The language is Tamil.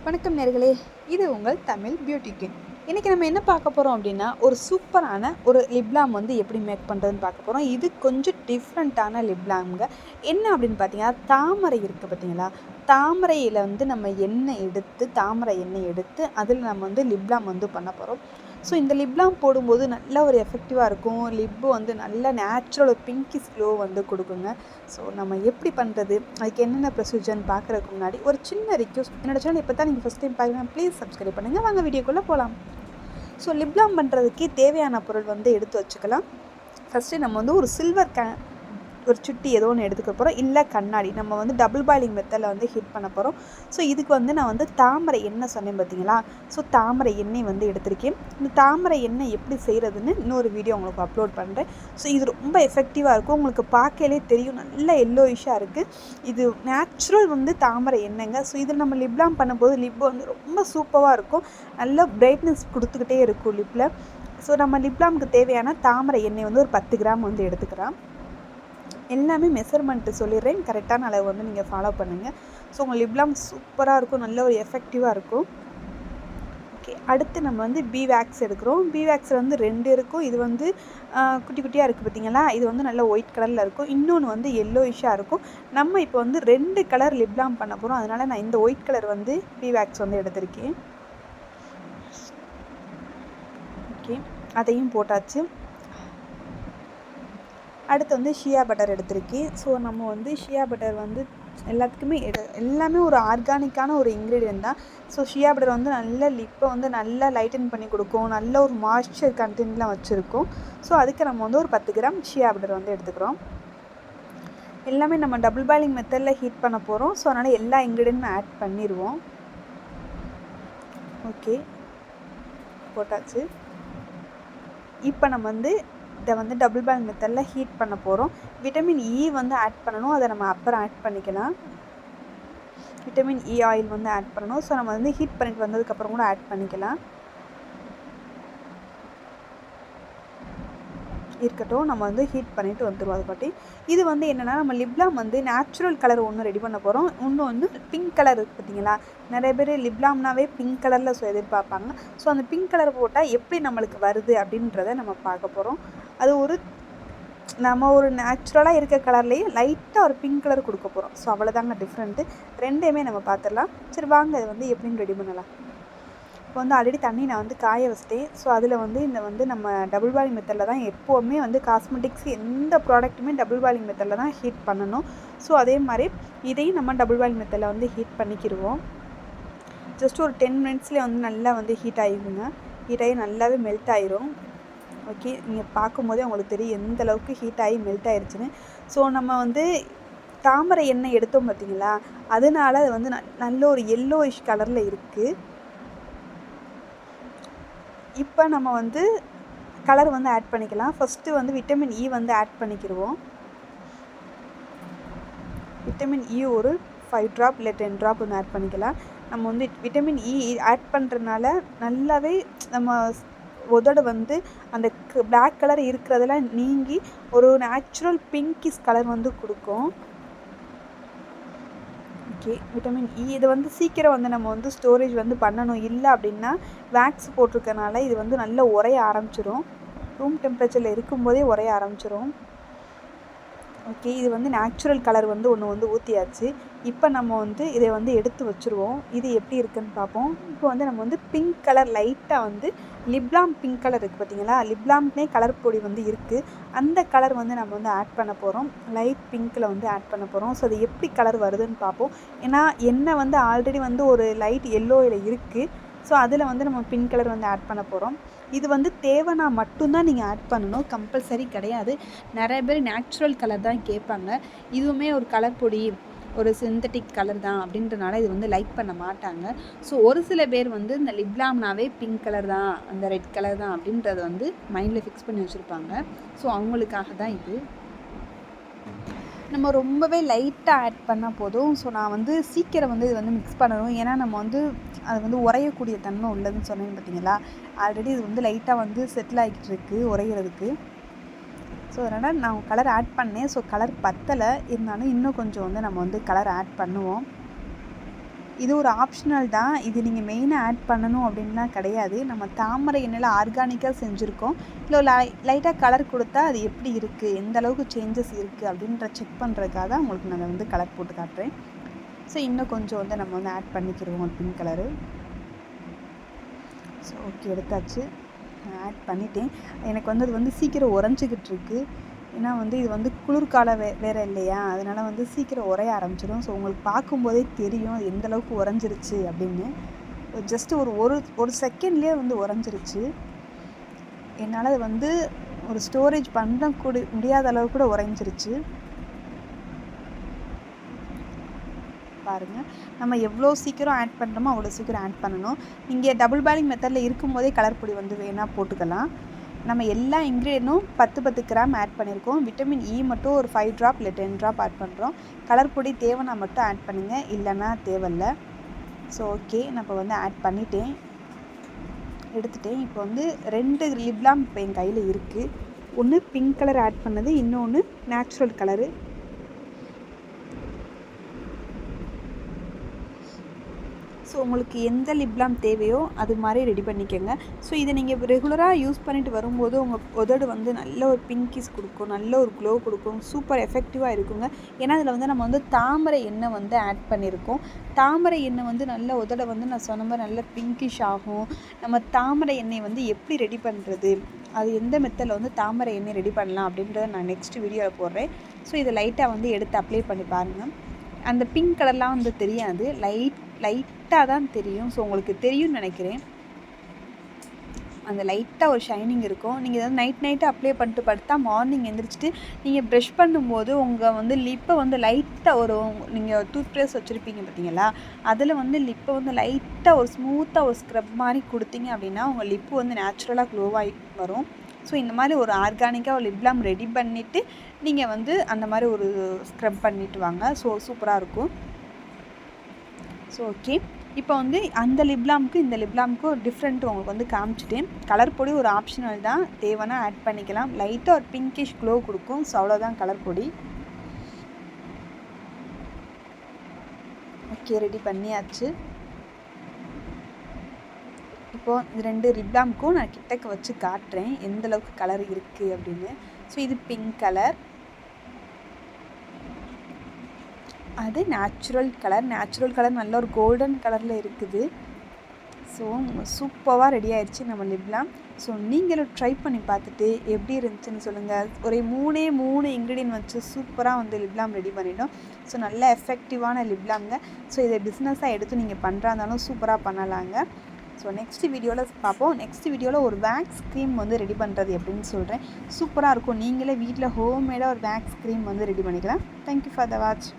வணக்கம் நேர்களே, இது உங்கள் தமிழ் பியூட்டி கிங். இன்றைக்கி நம்ம என்ன பார்க்க போகிறோம் அப்படின்னா, ஒரு சூப்பரான ஒரு லிப்லாம் வந்து எப்படி மேக் பண்ணுறதுன்னு பார்க்க போகிறோம். இது கொஞ்சம் டிஃப்ரெண்ட்டான லிப்லாம்ங்க. என்ன அப்படின்னு பார்த்தீங்கன்னா, தாமரை இருக்குது பார்த்தீங்களா, தாமரையில் வந்து நம்ம தாமரை எண்ணெய் எடுத்து அதில் நம்ம வந்து லிப்லாம் வந்து பண்ண போகிறோம். ஸோ இந்த லிப்லாம் போடும்போது நல்ல ஒரு எஃபெக்டிவாக இருக்கும். லிப்பு வந்து நல்ல நேச்சுரல் பிங்கிஷ் க்ளோ வந்து கொடுக்குங்க. ஸோ நம்ம எப்படி பண்ணுறது, அதுக்கு என்னென்ன ப்ரொசீஜர்னு பார்க்குறதுக்கு முன்னாடி ஒரு சின்ன ரிக்வெஸ்ட். என்னோட சேனல் இப்போ தான் நீங்கள் ஃபஸ்ட் டைம் பார்க்குறீங்கன்னா ப்ளீஸ் சப்ஸ்கிரைப் பண்ணுங்கள். வாங்க வீடியோக்குள்ளே போகலாம். ஸோ லிப்லாம் பண்ணுறதுக்கு தேவையான பொருள் வந்து எடுத்து வச்சுக்கலாம். ஃபஸ்ட்டு நம்ம வந்து ஒரு சில்வர் ஒரு சுட்டி ஏதோ ஒன்று எடுத்துக்க போகிறோம், இல்லை கண்ணாடி. நம்ம வந்து டபுள் பாயிலிங் மெத்தடில் வந்து ஹீட் பண்ண போகிறோம். ஸோ இதுக்கு வந்து நான் வந்து தாமரை எண்ணெய் சொன்னேன் பார்த்தீங்களா, ஸோ தாமரை எண்ணெய் வந்து எடுத்திருக்கேன். இந்த தாமரை எண்ணெய் எப்படி செய்கிறதுன்னு இன்னொரு வீடியோ உங்களுக்கு அப்லோட் பண்ணுறேன். ஸோ இது ரொம்ப எஃபெக்டிவாக இருக்கும், உங்களுக்கு பார்க்கலே தெரியும், நல்ல எல்லோயிஷாக இருக்குது. இது நேச்சுரல் வந்து தாமரை எண்ணெய்ங்க. ஸோ இதில் நம்ம லிப்லாம் பண்ணும்போது லிப் வந்து ரொம்ப சூப்பராக இருக்கும், நல்ல பிரைட்னஸ் கொடுத்துக்கிட்டே இருக்கும் லிப்பில். ஸோ நம்ம லிப்லாமுக்கு தேவையான தாமரை எண்ணெய் வந்து ஒரு 10 கிராம் வந்து எடுத்துக்கிறோம். எல்லாமே மெஷர்மெண்ட்டு சொல்லிடுறேன், கரெக்டான அளவு வந்து நீங்கள் ஃபாலோ பண்ணுங்கள். ஸோ உங்கள் லிப்லாம் சூப்பராக இருக்கும், நல்ல ஒரு எஃபெக்டிவாக இருக்கும். ஓகே, அடுத்து நம்ம வந்து பி வேக்ஸ் எடுக்கிறோம். பி வேக்ஸில் வந்து 2 இருக்கும். இது வந்து குட்டி குட்டியாக இருக்குது பார்த்தீங்களா, இது வந்து நல்ல ஒயிட் கலரில் இருக்கும், இன்னொன்று வந்து எல்லோயிஷாக இருக்கும். நம்ம இப்போ வந்து 2 கலர் லிப்லாம் பண்ண போகிறோம், அதனால் நான் இந்த ஒயிட் கலர் வந்து பி வேக்ஸ் வந்து எடுத்திருக்கேன். ஓகே, அதையும் போட்டாச்சு. அடுத்து வந்து ஷியா பட்டர் எடுத்திருக்கேன். ஸோ நம்ம வந்து ஷியா பட்டர் வந்து எல்லாத்துக்குமே எல்லாமே ஒரு ஆர்கானிக்கான ஒரு இன்க்ரீடியன்ட் தான். ஸோ ஷியா பட்டர் வந்து நல்ல லிப்பை வந்து நல்லா லைட்டன் பண்ணி கொடுக்கும், நல்ல ஒரு மாய்ஸ்சர் கண்டென்ட்லாம் வச்சுருக்கோம். ஸோ அதுக்கு நம்ம வந்து ஒரு 10 கிராம் ஷியா பட்டர் வந்து எடுத்துக்கிறோம். எல்லாமே நம்ம டபுள் பாயிலிங் மெத்தடில் ஹீட் பண்ண போகிறோம். ஸோ அதனால் எல்லா இன்க்ரீடியன்ட்டும் ஆட் பண்ணிடுவோம். ஓகே, போட்டாச்சு. இப்போ நம்ம வந்து இதை வந்து டபுள் பாயில் மெத்தடில் ஹீட் பண்ண போகிறோம். விட்டமின் இ வந்து ஆட் பண்ணணும், அதை நம்ம அப்புறம் ஆட் பண்ணிக்கலாம். விட்டமின் இ ஆயில் வந்து ஆட் பண்ணணும். ஸோ நம்ம வந்து ஹீட் பண்ணிட்டு வந்ததுக்கப்புறம் கூட ஆட் பண்ணிக்கலாம். இருக்கட்டும், நம்ம வந்து ஹீட் பண்ணிவிட்டு வந்துடுவோம். அது பாட்டி இது வந்து என்னென்னா, நம்ம லிப்லாம் வந்து நேச்சுரல் கலர் ஒன்று ரெடி பண்ண போகிறோம். இன்னும் வந்து பிங்க் கலர் இருக்குது பார்த்தீங்களா, நிறைய பேர் லிப்லாம்னாவே பிங்க் கலரில் எதிர்பார்ப்பாங்க. ஸோ அந்த பிங்க் கலர் போட்டால் எப்படி நம்மளுக்கு வருது அப்படின்றத நம்ம பார்க்க போகிறோம். அது நம்ம ஒரு நேச்சுரலாக இருக்க கலர்லேயே லைட்டாக ஒரு பிங்க் கலர் கொடுக்க போகிறோம். ஸோ அவ்வளோதாங்க டிஃப்ரெண்ட்டு. ரெண்டையுமே நம்ம பார்த்துடலாம். சரி வாங்க, அதை வந்து எப்படின்னு ரெடி பண்ணலாம். இப்போ வந்து ஆல்ரெடி தண்ணி நான் வந்து காய வச்சிட்டேன். ஸோ அதில் வந்து இந்த வந்து நம்ம டபுள் பாயிலிங் மெத்தடில் தான் எப்போவுமே வந்து காஸ்மெட்டிக்ஸ் எந்த ப்ராடக்ட்டுமே டபுள் பாயிலிங் மெத்தடில் தான் ஹீட் பண்ணணும். ஸோ அதே மாதிரி இதையும் நம்ம டபுள் பாயிலிங் மெத்தடில் வந்து ஹீட் பண்ணிக்கிடுவோம். ஜஸ்ட் ஒரு 10 மினிட்ஸ்லேயே வந்து நல்லா வந்து ஹீட் ஆகிடுங்க. ஹீட் ஆகி நல்லாவே மெல்ட் ஆயிரும். ஓகே, நீங்கள் பார்க்கும்போதே உங்களுக்கு தெரியும் எந்த அளவுக்கு ஹீட் ஆகி மெல்ட் ஆயிடுச்சுன்னு. ஸோ நம்ம வந்து தாமரை எண்ணெய் எடுத்தோம் பார்த்தீங்களா, அதனால அது வந்து நல்ல ஒரு எல்லோயிஷ் கலரில் இருக்குது. இப்போ நம்ம வந்து கலர் வந்து ஆட் பண்ணிக்கலாம். ஃபஸ்ட்டு வந்து விட்டமின் இ வந்து ஆட் பண்ணிக்கிடுவோம். விட்டமின் இ ஒரு 5 ட்ராப் இல்லை 10 ட்ராப் வந்து ஆட் பண்ணிக்கலாம். நம்ம வந்து விட்டமின் இ ஆட் பண்ணுறதுனால நல்லாவே நம்ம உதட வந்து அந்த பிளாக் கலர் இருக்கிறதெல்லாம் நீங்கி ஒரு நேச்சுரல் பிங்கிஷ் கலர் வந்து கொடுக்கும். ஓகே, விட்டமின் இ இது வந்து சீக்கிரம் வந்து நம்ம வந்து ஸ்டோரேஜ் வந்து பண்ணணும். இல்லை அப்படின்னா வேக்ஸ் போட்டிருக்கனால இது வந்து நல்லா உரைய ஆரம்பிச்சிடும். ரூம் டெம்பரேச்சரில் இருக்கும்போதே உரைய ஆரம்பிச்சிடும். ஓகே, இது வந்து நேச்சுரல் கலர் வந்து ஒன்று வந்து ஊற்றியாச்சு. இப்போ நம்ம வந்து இதை வந்து எடுத்து வச்சுருவோம். இது எப்படி இருக்குதுன்னு பார்ப்போம். இப்போ வந்து நம்ம வந்து பிங்க் கலர் லைட்டாக வந்து லிப்லாம் பிங்க் கலர் இருக்குது பார்த்தீங்களா, லிப்லாம்னே கலர் பொடி வந்து இருக்குது, அந்த கலர் வந்து நம்ம வந்து ஆட் பண்ண போகிறோம். லைட் பிங்க்கில் வந்து ஆட் பண்ண போகிறோம். ஸோ அது எப்படி கலர் வருதுன்னு பார்ப்போம். ஏன்னா எண்ணெய் வந்து ஆல்ரெடி வந்து ஒரு லைட் எல்லோவில் இருக்குது. ஸோ அதில் வந்து நம்ம பிங்க் கலர் வந்து ஆட் பண்ண போகிறோம். இது வந்து தேவைன்னா மட்டும்தான் நீங்கள் ஆட் பண்ணணும், கம்பல்சரி கிடையாது. நிறைய பேர் நேச்சுரல் கலர் தான் கேட்பாங்க. இதுவுமே ஒரு கலர் பொடி, ஒரு சிந்தட்டிக் கலர் தான் அப்படின்றனால இது வந்து லைக் பண்ண மாட்டாங்க. ஸோ ஒரு சில பேர் வந்து இந்த லிப்லாம்னாவே பிங்க் கலர் தான், அந்த ரெட் கலர் தான் அப்படின்றத வந்து மைண்டில் ஃபிக்ஸ் பண்ணி வச்சுருப்பாங்க. ஸோ அவங்களுக்காக தான் இது. நம்ம ரொம்பவே லைட்டாக ஆட் பண்ணால் போதும். ஸோ நான் வந்து சீக்கிரம் வந்து இது வந்து மிக்ஸ் பண்ணணும். ஏன்னா நம்ம வந்து அது வந்து உரையக்கூடிய தன்மை உள்ளதுன்னு சொன்னேன் பார்த்தீங்களா, ஆல்ரெடி இது வந்து லைட்டாக வந்து செட்டில் ஆகிட்டு இருக்குது உரைகிறதுக்கு. ஸோ அதனால் நான் கலர் ஆட் பண்ணேன். ஸோ கலர் பத்தலை, இருந்தாலும் இன்னும் கொஞ்சம் வந்து நம்ம வந்து கலர் ஆட் பண்ணுவோம். இது ஒரு ஆப்ஷனல் தான். இது நீங்கள் மெயினாக ஆட் பண்ணணும் அப்படின்லாம் கிடையாது. நம்ம தாமரை எண்ணெயில் ஆர்கானிக்காக செஞ்சுருக்கோம். இல்லை லைட்டாக கலர் கொடுத்தா அது எப்படி இருக்குது, எந்த அளவுக்கு சேஞ்சஸ் இருக்குது அப்படின்ற செக் பண்ணுறதுக்காக தான் உங்களுக்கு நான் வந்து கலர் போட்டு காட்டுறேன். ஸோ இன்னும் கொஞ்சம் வந்து நம்ம வந்து ஆட் பண்ணிக்கிடுவோம் பிங்க் கலரு. ஸோ ஓகே, எடுத்தாச்சு. ஆட் பண்ணிட்டேன். எனக்கு வந்து அது வந்து சீக்கிரம் உறைஞ்சிக்கிட்டு இருக்குது. ஏன்னா வந்து இது வந்து குளிர்கால வேறு இல்லையா, அதனால் வந்து சீக்கிரம் உரைய ஆரம்பிச்சிடும். ஸோ உங்களுக்கு பார்க்கும்போதே தெரியும் அது எந்தளவுக்கு உறைஞ்சிருச்சு அப்படின்னு. ஜஸ்ட்டு ஒரு செகண்ட்லேயே வந்து உறைஞ்சிருச்சு. என்னால் அது வந்து ஒரு ஸ்டோரேஜ் பண்ண முடியாத அளவு கூட உறைஞ்சிருச்சு. பாருங்கள், நம்ம எவ்வளோ சீக்கிரம் ஆட் பண்ணுறோமோ அவ்வளோ சீக்கிரம் ஆட் பண்ணணும். நீங்கள் டபுள் பாயிலிங் மெத்தடில் இருக்கும்போதே கலர் பொடி வந்து வேணால் போட்டுக்கலாம். நம்ம எல்லா இன்க்ரீடியன்ட்டும் 10 கிராம் ஆட் பண்ணியிருக்கோம். விட்டமின் இ மட்டும் ஒரு 5 ட்ராப் இல்லை 10 ட்ராப் ஆட் பண்ணுறோம். கலர் பொடி தேவைன்னா மட்டும் ஆட் பண்ணுங்கள், இல்லைன்னா தேவையில்லை. ஸோ ஓகே, நான் இப்போ வந்து ஆட் பண்ணிட்டேன், எடுத்துட்டேன். இப்போ வந்து 2 லிப்லாம் இப்போ என் கையில் இருக்குது. ஒன்று பிங்க் கலர் ஆட் பண்ணது, இன்னொன்று நேச்சுரல் கலரு. ஸோ உங்களுக்கு எந்த லிப்லாம் தேவையோ அது மாதிரி ரெடி பண்ணிக்கோங்க. ஸோ இதை நீங்கள் ரெகுலராக யூஸ் பண்ணிட்டு வரும்போது உங்கள் உதடு வந்து நல்ல ஒரு பிங்கிஸ் கொடுக்கும், நல்ல ஒரு க்ளோ கொடுக்கும், சூப்பர் எஃபெக்டிவாக இருக்குங்க. ஏன்னா அதில் வந்து நம்ம வந்து தாமரை எண்ணெய் வந்து ஆட் பண்ணியிருக்கோம். தாமரை எண்ணெய் வந்து நல்ல உதடை வந்து நான் சொன்ன மாதிரி நல்ல பிங்கிஷ் ஆகும். நம்ம தாமரை எண்ணெய் வந்து எப்படி ரெடி பண்ணுறது, அது எந்த மெத்தடில் வந்து தாமரை எண்ணெய் ரெடி பண்ணலாம் அப்படின்றத நான் நெக்ஸ்ட் வீடியோவில் போடுறேன். ஸோ இதை லைட்டாக வந்து எடுத்து அப்ளை பண்ணி பாருங்கள். அந்த பிங்க் கலர்லாம் வந்து தெரியாது, லைட்டாக தான் தெரியும். ஸோ உங்களுக்கு தெரியும்னு நினைக்கிறேன். அந்த லைட்டாக ஒரு ஷைனிங் இருக்கும். நீங்கள் இதை நைட்டு அப்ளை பண்ணிட்டு படுத்தா மார்னிங் எழுந்திரிச்சிட்டு நீங்கள் ப்ரஷ் பண்ணும்போது உங்கள் வந்து லிப்பை வந்து லைட்டாக ஒரு நீங்கள் டூத் பேஸ்ட் வச்சுருப்பீங்க பார்த்தீங்களா, அதில் வந்து லிப்பை வந்து லைட்டாக ஒரு ஸ்மூத்தாக ஒரு ஸ்க்ரப் மாதிரி கொடுத்தீங்க அப்படின்னா உங்கள் லிப்பு வந்து நேச்சுரலாக க்ளோவாகி வரும். ஸோ இந்த மாதிரி ஒரு ஆர்கானிக்காக ஒரு லிப்லாம் ரெடி பண்ணிவிட்டு நீங்கள் வந்து அந்த மாதிரி ஒரு ஸ்க்ரப் பண்ணிவிட்டு வாங்க. ஸோ சூப்பராக இருக்கும். ஸோ ஓகே, இப்போ வந்து அந்த லிப்லாமுக்கு இந்த லிப்லாமுக்கு ஒரு டிஃப்ரெண்ட் உங்களுக்கு வந்து காமிச்சிட்டேன். கலர் பொடி ஒரு ஆப்ஷனல் தான், தேவைன்னா ஆட் பண்ணிக்கலாம். லைட்டாக ஒரு பிங்கிஷ் க்ளோ கொடுக்கும். ஸோ அவ்வளோதான் கலர் பொடி. ஓகே, ரெடி பண்ணியாச்சு. இப்போது 2 லிப்லாமுக்கும் நான் கிட்டக்க வச்சு காட்டுறேன் எந்தளவுக்கு கலர் இருக்குது அப்படின்னு. ஸோ இது பிங்க் கலர், அது நேச்சுரல் கலர் நல்ல ஒரு கோல்டன் கலரில் இருக்குது. ஸோ சூப்பராக ரெடி ஆயிடுச்சு நம்ம லிப்லாம். ஸோ நீங்களும் ட்ரை பண்ணி பார்த்துட்டு எப்படி இருந்துச்சுன்னு சொல்லுங்கள். ஒரு 3 இன்க்ரீடியன்ட் வச்சு சூப்பராக வந்து லிப்லாம் ரெடி பண்ணிட்டோம். ஸோ நல்ல எஃபெக்டிவான லிப்லாம்ங்க. ஸோ இதை பிஸ்னஸாக எடுத்து நீங்கள் பண்ணுறா இருந்தாலும் சூப்பராக பண்ணலாங்க. ஸோ நெக்ஸ்ட் வீடியோவில் பார்ப்போம். நெக்ஸ்ட் வீடியோவில் ஒரு வேக்ஸ் க்ரீம் வந்து ரெடி பண்ணுறது எப்படின்னு சொல்கிறேன். சூப்பராக இருக்கும். நீங்களே வீட்டில் ஹோம்மேடாக ஒரு வேக்ஸ் க்ரீம் வந்து ரெடி பண்ணிக்கலாம். Thank you for the watch.